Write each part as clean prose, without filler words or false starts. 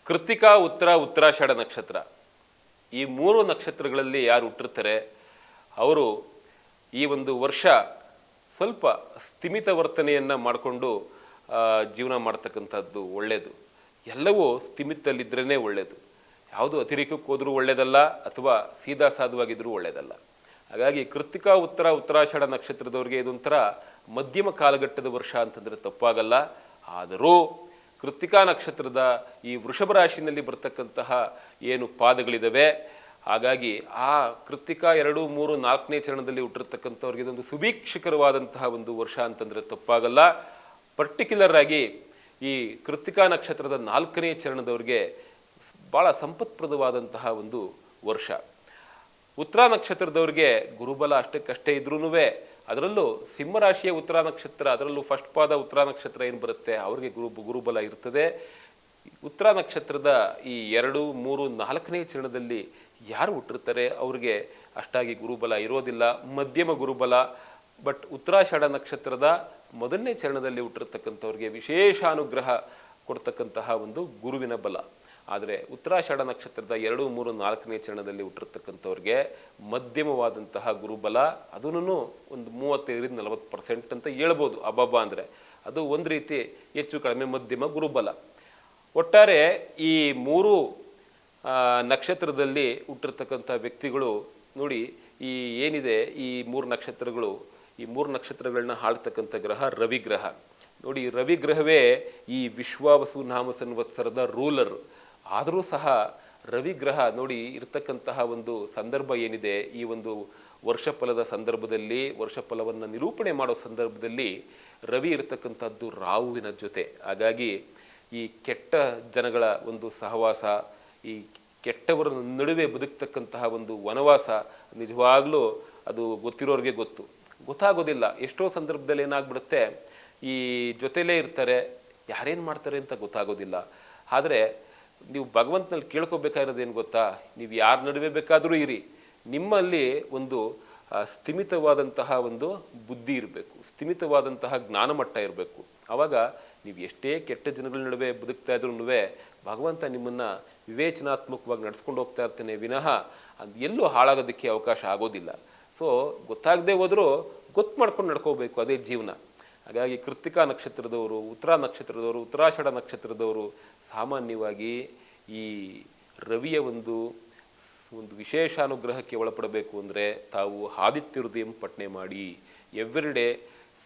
ಕೃತ್ತಿಕಾ, ಉತ್ತರ, ಉತ್ತರಾಷಾಢ ನಕ್ಷತ್ರ ಈ ಮೂರು ನಕ್ಷತ್ರಗಳಲ್ಲಿ ಯಾರು ಹುಟ್ಟಿರ್ತಾರೆ ಅವರು ಈ ಒಂದು ವರ್ಷ ಸ್ವಲ್ಪ ಸ್ಥಿಮಿತ ವರ್ತನೆಯನ್ನು ಮಾಡಿಕೊಂಡು ಜೀವನ ಮಾಡ್ತಕ್ಕಂಥದ್ದು ಒಳ್ಳೆಯದು. ಎಲ್ಲವೂ ಸ್ಥಿಮಿತದಲ್ಲಿದ್ದರೇ ಒಳ್ಳೆಯದು. ಯಾವುದು ಅತಿರೇಕಕ್ಕೆ ಹೋದರೂ ಒಳ್ಳೆಯದಲ್ಲ, ಅಥವಾ ಸೀದಾ ಸಾಧುವಾಗಿದ್ದರೂ ಒಳ್ಳೆಯದಲ್ಲ. ಹಾಗಾಗಿ ಕೃತ್ತಿಕಾ, ಉತ್ತರ, ಉತ್ತರಾಷಾಢ ನಕ್ಷತ್ರದವ್ರಿಗೆ ಇದೊಂಥರ ಮಧ್ಯಮ ಕಾಲಘಟ್ಟದ ವರ್ಷ ಅಂತಂದರೆ ತಪ್ಪಾಗಲ್ಲ. ಆದರೂ ಕೃತ್ತಿಕಾ ನಕ್ಷತ್ರದ ಈ ವೃಷಭ ರಾಶಿನಲ್ಲಿ ಬರ್ತಕ್ಕಂತಹ ಏನು ಪಾದಗಳಿದ್ದಾವೆ, ಹಾಗಾಗಿ ಆ ಕೃತ್ತಿಕಾ 2, 3, 4ನೇ ಚರಣದಲ್ಲಿ ಹುಟ್ಟಿರ್ತಕ್ಕಂಥವ್ರಿಗೆ ಇದೊಂದು ಸುಭೀಕ್ಷಕರವಾದಂತಹ ಒಂದು ವರ್ಷ ಅಂತಂದರೆ ತಪ್ಪಾಗಲ್ಲ. ಪರ್ಟಿಕ್ಯುಲರ್ ಆಗಿ ಈ ಕೃತ್ತಿಕಾ ನಕ್ಷತ್ರದ 4ನೇ ಚರಣದವ್ರಿಗೆ ಭಾಳ ಸಂಪತ್ಪ್ರದವಾದಂತಹ ಒಂದು ವರ್ಷ. ಉತ್ತರ ನಕ್ಷತ್ರದವ್ರಿಗೆ ಗುರುಬಲ ಅಷ್ಟಕ್ಕಷ್ಟೇ ಇದ್ರೂ, ಅದರಲ್ಲೂ ಸಿಂಹರಾಶಿಯ ಉತ್ತರ ನಕ್ಷತ್ರ, ಅದರಲ್ಲೂ ಫಸ್ಟ್ ಪಾದ ಉತ್ತರ ನಕ್ಷತ್ರ ಏನು ಬರುತ್ತೆ ಅವ್ರಿಗೆ ಗುರುಬಲ ಇರ್ತದೆ. ಉತ್ತರ ನಕ್ಷತ್ರದ ಈ 2, 3, 4ನೇ ಚರಣದಲ್ಲಿ ಯಾರು ಹುಟ್ಟಿರ್ತಾರೆ ಅವ್ರಿಗೆ ಅಷ್ಟಾಗಿ ಗುರುಬಲ ಇರೋದಿಲ್ಲ, ಮಧ್ಯಮ ಗುರುಬಲ. ಬಟ್ ಉತ್ತರಾಷಾಢ ನಕ್ಷತ್ರದ 1ನೇ ಚರಣದಲ್ಲಿ ಹುಟ್ಟಿರ್ತಕ್ಕಂಥವ್ರಿಗೆ ವಿಶೇಷ ಅನುಗ್ರಹ ಕೊಡ್ತಕ್ಕಂತಹ ಒಂದು ಗುರುವಿನ ಬಲ. ಆದರೆ ಉತ್ತರಾಷಾಢ ನಕ್ಷತ್ರದ 2, 3, 4ನೇ ಚರಣದಲ್ಲಿ ಹುಟ್ಟಿರ್ತಕ್ಕಂಥವ್ರಿಗೆ ಮಧ್ಯಮವಾದಂತಹ ಗುರುಬಲ, ಅದನ್ನು ಒಂದು 35-40% ಅಂತ ಹೇಳ್ಬೋದು. ಅಬ್ಬಬ್ಬ ಅಂದರೆ ಅದು ಒಂದು ರೀತಿ ಹೆಚ್ಚು ಕಡಿಮೆ ಮಧ್ಯಮ ಗುರುಬಲ. ಒಟ್ಟಾರೆ ಈ 3 ನಕ್ಷತ್ರದಲ್ಲಿ ಹುಟ್ಟಿರ್ತಕ್ಕಂಥ ವ್ಯಕ್ತಿಗಳು ನೋಡಿ, ಈ ಏನಿದೆ ಈ 3 ನಕ್ಷತ್ರಗಳು, ಈ 3 ನಕ್ಷತ್ರಗಳನ್ನ ಆಳ್ತಕ್ಕಂಥ ಗ್ರಹ ರವಿಗ್ರಹ. ನೋಡಿ, ರವಿಗ್ರಹವೇ ಈ ವಿಶ್ವಾವಸು ನಾಮ ಸಂವತ್ಸರದ ರೂಲರ್. ಆದರೂ ಸಹ ರವಿಗ್ರಹ ನೋಡಿ ಇರತಕ್ಕಂತಹ ಒಂದು ಸಂದರ್ಭ ಏನಿದೆ, ಈ ಒಂದು ವರ್ಷಫಲದ ಸಂದರ್ಭದಲ್ಲಿ, ವರ್ಷಫಲವನ್ನು ನಿರೂಪಣೆ ಮಾಡೋ ಸಂದರ್ಭದಲ್ಲಿ ರವಿ ಇರತಕ್ಕಂಥದ್ದು ರಾಹುವಿನ ಜೊತೆ. ಹಾಗಾಗಿ ಈ ಕೆಟ್ಟ ಜನಗಳ ಒಂದು ಸಹವಾಸ, ಈ ಕೆಟ್ಟವರ ನಡುವೆ ಬದುಕ್ತಕ್ಕಂತಹ ಒಂದು ವನವಾಸ ನಿಜವಾಗ್ಲೂ ಅದು ಗೊತ್ತಿರೋರಿಗೆ ಗೊತ್ತಾಗೋದಿಲ್ಲ. ಎಷ್ಟೋ ಸಂದರ್ಭದಲ್ಲಿ ಏನಾಗ್ಬಿಡುತ್ತೆ, ಈ ಜೊತೆಲೇ ಇರ್ತಾರೆ, ಯಾರೇನು ಮಾಡ್ತಾರೆ ಅಂತ ಗೊತ್ತಾಗೋದಿಲ್ಲ. ಆದರೆ ನೀವು ಭಗವಂತನಲ್ಲಿ ಕೇಳ್ಕೊಬೇಕಾಗಿರೋದು ಏನು ಗೊತ್ತಾ, ನೀವು ಯಾರ ನಡುವೆ ಬೇಕಾದರೂ ಇರಿ, ನಿಮ್ಮಲ್ಲಿ ಒಂದು ಸ್ಥಿಮಿತವಾದಂತಹ ಒಂದು ಬುದ್ಧಿ ಇರಬೇಕು, ಸ್ಥಿಮಿತವಾದಂತಹ ಜ್ಞಾನಮಟ್ಟ ಇರಬೇಕು. ಆವಾಗ ನೀವು ಎಷ್ಟೇ ಕೆಟ್ಟ ಜನಗಳ ನಡುವೆ ಬದುಕ್ತಾ ಇದ್ರೂ ಭಗವಂತ ನಿಮ್ಮನ್ನು ವಿವೇಚನಾತ್ಮಕವಾಗಿ ನಡ್ಸ್ಕೊಂಡು ಹೋಗ್ತಾ ಇರ್ತಾನೆ ವಿನಃ ಅದು ಎಲ್ಲೂ ಹಾಳಾಗೋದಕ್ಕೆ ಅವಕಾಶ ಆಗೋದಿಲ್ಲ. ಸೊ ಗೊತ್ತಾಗದೆ ಹೋದರೂ ಗೊತ್ತು ಮಾಡ್ಕೊಂಡು ನಡ್ಕೋಬೇಕು, ಅದೇ ಜೀವನ. ಹಾಗಾಗಿ ಕೃತ್ತಿಕಾ ನಕ್ಷತ್ರದವರು, ಉತ್ತರ ನಕ್ಷತ್ರದವರು, ಉತ್ತರಾಷಾಢ ನಕ್ಷತ್ರದವರು ಸಾಮಾನ್ಯವಾಗಿ ಈ ರವಿಯ ಒಂದು ವಿಶೇಷ ಅನುಗ್ರಹಕ್ಕೆ ಒಳಪಡಬೇಕು ಅಂದರೆ ತಾವು ಆದಿತ್ಯ ಹೃದಯಂ ಪಠನೆ ಮಾಡಿ ಎವ್ರಿಡೇ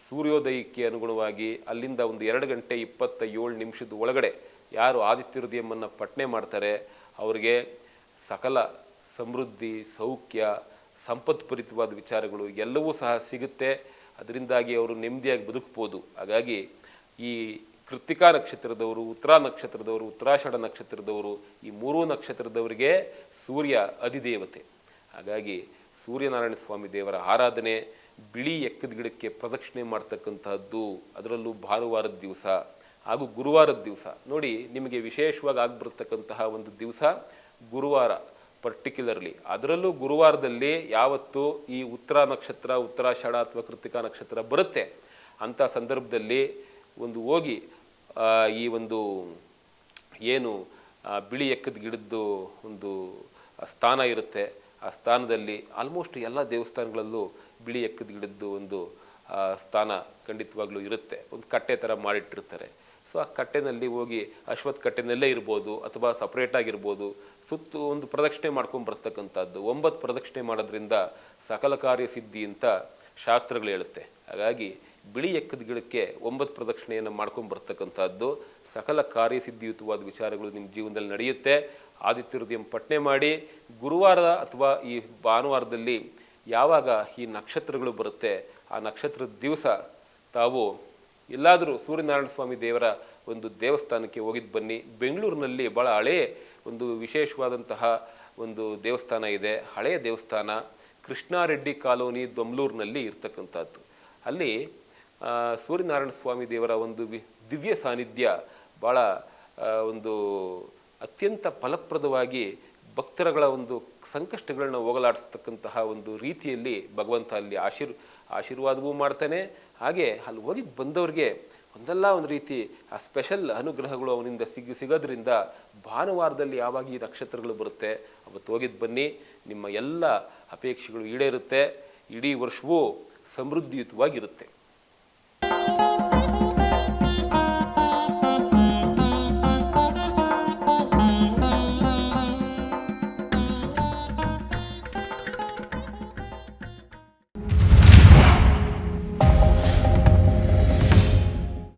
ಸೂರ್ಯೋದಯಕ್ಕೆ ಅನುಗುಣವಾಗಿ ಅಲ್ಲಿಂದ ಒಂದು 2 ಗಂಟೆ 27 ನಿಮಿಷದ ಒಳಗಡೆ ಯಾರು ಆದಿತ್ಯ ಹೃದಯಮನ್ನು ಪಠನೆ ಮಾಡ್ತಾರೆ ಅವರಿಗೆ ಸಕಲ ಸಮೃದ್ಧಿ, ಸೌಖ್ಯ, ಸಂಪತ್ಪರಿತವಾದ ವಿಚಾರಗಳು ಎಲ್ಲವೂ ಸಹ ಸಿಗುತ್ತೆ. ಅದರಿಂದಾಗಿ ಅವರು ನೆಮ್ಮದಿಯಾಗಿ ಬದುಕ್ಬೋದು. ಹಾಗಾಗಿ ಈ ಕೃತ್ತಿಕಾ ನಕ್ಷತ್ರದವರು, ಉತ್ತರ ನಕ್ಷತ್ರದವರು, ಉತ್ತರಾಷಾಢ ನಕ್ಷತ್ರದವರು, ಈ 3 ನಕ್ಷತ್ರದವರಿಗೆ ಸೂರ್ಯ ಅಧಿದೇವತೆ. ಹಾಗಾಗಿ ಸೂರ್ಯನಾರಾಯಣ ಸ್ವಾಮಿ ದೇವರ ಆರಾಧನೆ, ಬಿಳಿ ಎಕ್ಕದ ಗಿಡಕ್ಕೆ ಪ್ರದಕ್ಷಿಣೆ ಮಾಡ್ತಕ್ಕಂಥದ್ದು, ಅದರಲ್ಲೂ ಭಾನುವಾರದ ದಿವಸ ಹಾಗೂ ಗುರುವಾರದ ದಿವಸ ನೋಡಿ, ನಿಮಗೆ ವಿಶೇಷವಾಗಿ ಆಗಿಬರ್ತಕ್ಕಂತಹ ಒಂದು ದಿವಸ ಗುರುವಾರ ಪರ್ಟಿಕ್ಯುಲರ್ಲಿ. ಅದರಲ್ಲೂ ಗುರುವಾರದಲ್ಲಿ ಯಾವತ್ತು ಈ ಉತ್ತರ ನಕ್ಷತ್ರ, ಉತ್ತರಾಷಾಢ ಅಥವಾ ಕೃತ್ತಿಕಾ ನಕ್ಷತ್ರ ಬರುತ್ತೆ ಅಂಥ ಸಂದರ್ಭದಲ್ಲಿ ಒಂದು ಹೋಗಿ ಈ ಒಂದು ಏನು ಬಿಳಿ ಎಕ್ಕದ ಗಿಡದ್ದು ಒಂದು ಸ್ಥಾನ ಇರುತ್ತೆ, ಆ ಸ್ಥಾನದಲ್ಲಿ ಆಲ್ಮೋಸ್ಟ್ ಎಲ್ಲ ದೇವಸ್ಥಾನಗಳಲ್ಲೂ ಬಿಳಿ ಎಕ್ಕದ ಗಿಡದ್ದು ಒಂದು ಸ್ಥಾನ ಖಂಡಿತವಾಗ್ಲೂ ಇರುತ್ತೆ. ಒಂದು ಕಟ್ಟೆ ಥರ ಮಾಡಿಟ್ಟಿರ್ತಾರೆ. ಸೊ ಆ ಕಟ್ಟೆನಲ್ಲಿ ಹೋಗಿ ಅಶ್ವತ್ಥ ಕಟ್ಟೆನಲ್ಲೇ ಇರ್ಬೋದು ಅಥವಾ ಸಪ್ರೇಟಾಗಿರ್ಬೋದು, ಸುತ್ತು ಒಂದು ಪ್ರದಕ್ಷಿಣೆ ಮಾಡ್ಕೊಂಡು ಬರ್ತಕ್ಕಂಥದ್ದು. 9 ಪ್ರದಕ್ಷಿಣೆ ಮಾಡೋದ್ರಿಂದ ಸಕಲ ಕಾರ್ಯ ಸಿದ್ಧಿ ಅಂತ ಶಾಸ್ತ್ರಗಳು ಹೇಳುತ್ತೆ. ಹಾಗಾಗಿ ಬಿಳಿ ಎಕ್ಕದ ಗಿಡಕ್ಕೆ 9 ಪ್ರದಕ್ಷಿಣೆಯನ್ನು ಮಾಡ್ಕೊಂಡು ಬರ್ತಕ್ಕಂಥದ್ದು, ಸಕಲ ಕಾರ್ಯಸಿದ್ಧಿಯುತವಾದ ವಿಚಾರಗಳು ನಿಮ್ಮ ಜೀವನದಲ್ಲಿ ನಡೆಯುತ್ತೆ. ಆದಿತ್ಯ ಹೃದಯಂ ಪಠನೆ ಮಾಡಿ. ಗುರುವಾರ ಅಥವಾ ಈ ಭಾನುವಾರದಲ್ಲಿ ಯಾವಾಗ ಈ ನಕ್ಷತ್ರಗಳು ಬರುತ್ತೆ ಆ ನಕ್ಷತ್ರದ ದಿವಸ ತಾವು ಎಲ್ಲಾದರೂ ಸೂರ್ಯನಾರಾಯಣ ಸ್ವಾಮಿ ದೇವರ ಒಂದು ದೇವಸ್ಥಾನಕ್ಕೆ ಹೋಗಿದ್ದು ಬನ್ನಿ. ಬೆಂಗಳೂರಿನಲ್ಲಿ ಭಾಳ ಹಳೆಯ ಒಂದು ವಿಶೇಷವಾದಂತಹ ಒಂದು ದೇವಸ್ಥಾನ ಇದೆ, ಹಳೆಯ ದೇವಸ್ಥಾನ, ಕೃಷ್ಣಾರೆಡ್ಡಿ ಕಾಲೋನಿ, ದೊಮ್ಲೂರಿನಲ್ಲಿ ಇರ್ತಕ್ಕಂಥದ್ದು. ಅಲ್ಲಿ ಸೂರ್ಯನಾರಾಯಣ ಸ್ವಾಮಿ ದೇವರ ಒಂದು ದಿವ್ಯ ಸಾನ್ನಿಧ್ಯ ಭಾಳ ಒಂದು ಅತ್ಯಂತ ಫಲಪ್ರದವಾಗಿ ಭಕ್ತರುಗಳ ಒಂದು ಸಂಕಷ್ಟಗಳನ್ನ ಹೋಗಲಾಡಿಸ್ತಕ್ಕಂತಹ ಒಂದು ರೀತಿಯಲ್ಲಿ ಭಗವಂತ ಅಲ್ಲಿ ಆಶೀರ್ವಾದವೂ ಮಾಡ್ತಾನೆ. ಹಾಗೆ ಅಲ್ಲಿ ಹೋಗಿ ಬಂದವ್ರಿಗೆ ಒಂದಲ್ಲ ಒಂದು ರೀತಿ ಆ ಸ್ಪೆಷಲ್ ಅನುಗ್ರಹಗಳು ಅವನಿಂದ ಸಿಗೋದ್ರಿಂದ ಭಾನುವಾರದಲ್ಲಿ ಯಾವಾಗ ಈ ನಕ್ಷತ್ರಗಳು ಬರುತ್ತೆ ಅವತ್ತು ಹೋಗಿದ್ದು ಬನ್ನಿ, ನಿಮ್ಮ ಎಲ್ಲ ಅಪೇಕ್ಷೆಗಳು ಈಡೇರುತ್ತೆ. ಇಡೀ ವರ್ಷವೂ ಸಮೃದ್ಧಿಯುತವಾಗಿರುತ್ತೆ.